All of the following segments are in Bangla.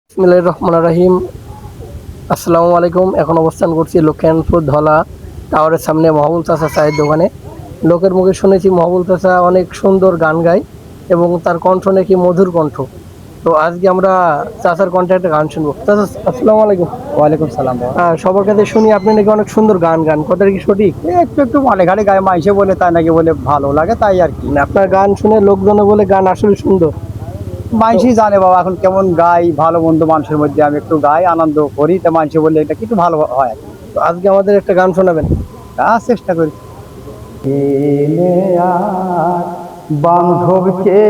বিসমিল্লাহির রহমানির রহিম। আসসালামু আলাইকুম। এখন অবস্থান করছি লক্ষ্মীপুর ধলা টাওয়ারের সামনে মহবুল চাচা চায়ের দোকানে। লোকের মুখে শুনেছি মহবুল চাচা অনেক সুন্দর গান গায় এবং তার কণ্ঠ নাকি মধুর কণ্ঠ। তো আজকে আমরা চাচার কণ্ঠে একটা গান শুনবো। চাচা আসসালামু আলাইকুম। ওয়ালাইকুম সালাম বাবা। সবার কাছে শুনি আপনি নাকি অনেক সুন্দর গান গান, কথাটা কি সঠিক? একটু একটু মানে ঘাড়ে গায়ে মাইসে বলে তাই নাকি বলে ভালো লাগে তাই আর কি। মানে আপনার গান শুনে লোকজনে বলে গান আসলে সুন্দর। তো মাইসই জানে বাবা এখন কেমন গাই, ভালো মন্দ মানুষের মধ্যে আমি একটু গাই, আনন্দ করি, তা মাইসে বললে এটা কিন্তু ভালো হয় আর কি। তো আজকে আমাদের একটা গান শোনাবেন। তা চেষ্টা করি। এলে আর বান্ধব কে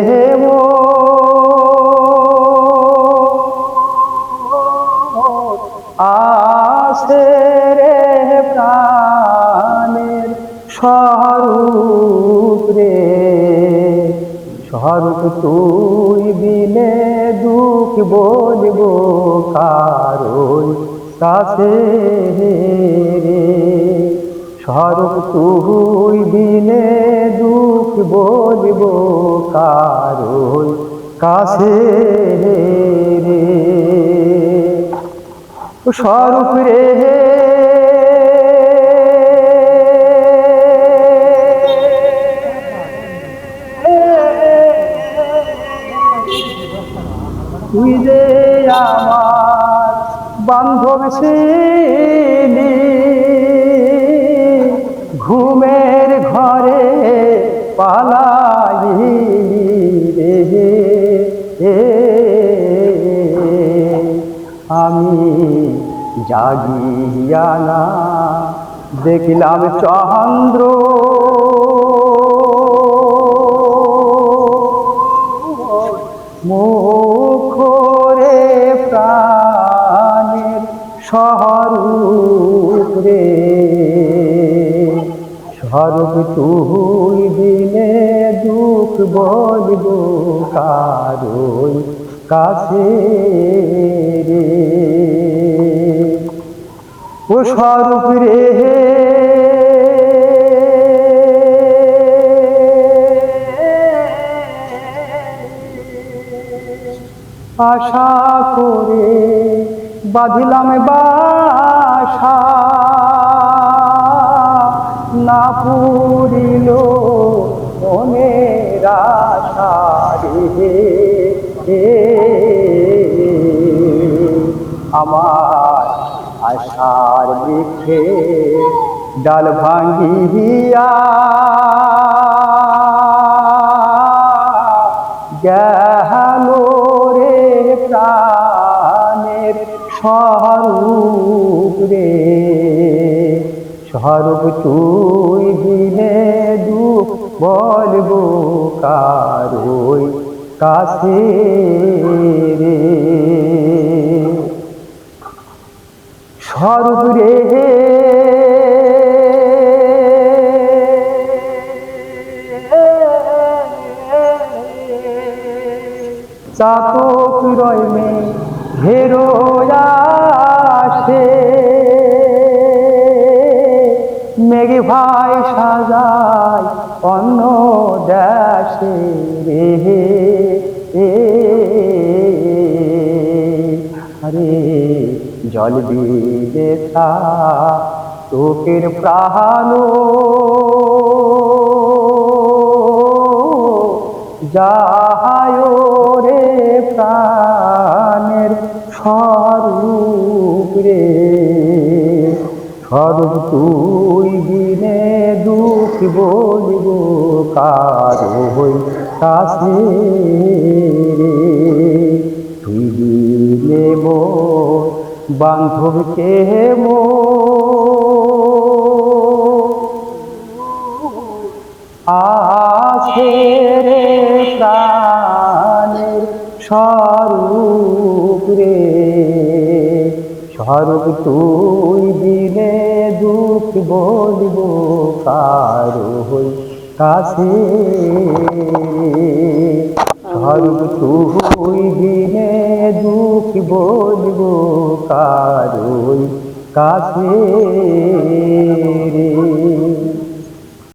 আসে রে প্রাণের স্বরূপ রে, স্বরূপ তুই বিনে দুঃখ বলব কারোর কাছে রে, স্বরূপ তুই বিনে দুঃখ বলব কারোর কাছে রে, স্বরূপ রে তুই যে আমার বান্ধব ছিলি, ঘুমের ঘরে পালাইলি রে, আমি জাগিয়া না দেখিলাম চন্দ্র, মুখরে প্রাণের স্বরূপ রে, স্বরূপ তুই দিনে দুঃখ বলব কারোর কাছে রে, ও স্বরূপ রে আশা করে বাঁধিলাম বাসা, না পুরিল মনের আশা রে, আমার আশার বৃক্ষে ডাল ভাঙ্গিয়া গেল রে প্রাণের স্বরূপ রে, স্বরূপ তুই দিনে দুঃখ বলব কারোর কাছে রে, স্বরূপ রে চাতক রইমে ঘেরো আসে, মেঘ ভাই সাজায় অন্য দেশে রে, আরে জল দিলে তোকের প্রাণ যাহায় রে প্রাণের স্বরূপ রে, স্বরূপ তুই দিনে দুঃখ বলব কারোর কাছে রে, তুই দিলে মোর বান্ধব কে আছে রে প্রাণের স্বরূপ রে, স্বরূপ তুই দিনে দুঃখ বলব কারোর কাছে, স্বরূপ তুই দিনে দুঃখ বলব কারোর কাছে রে।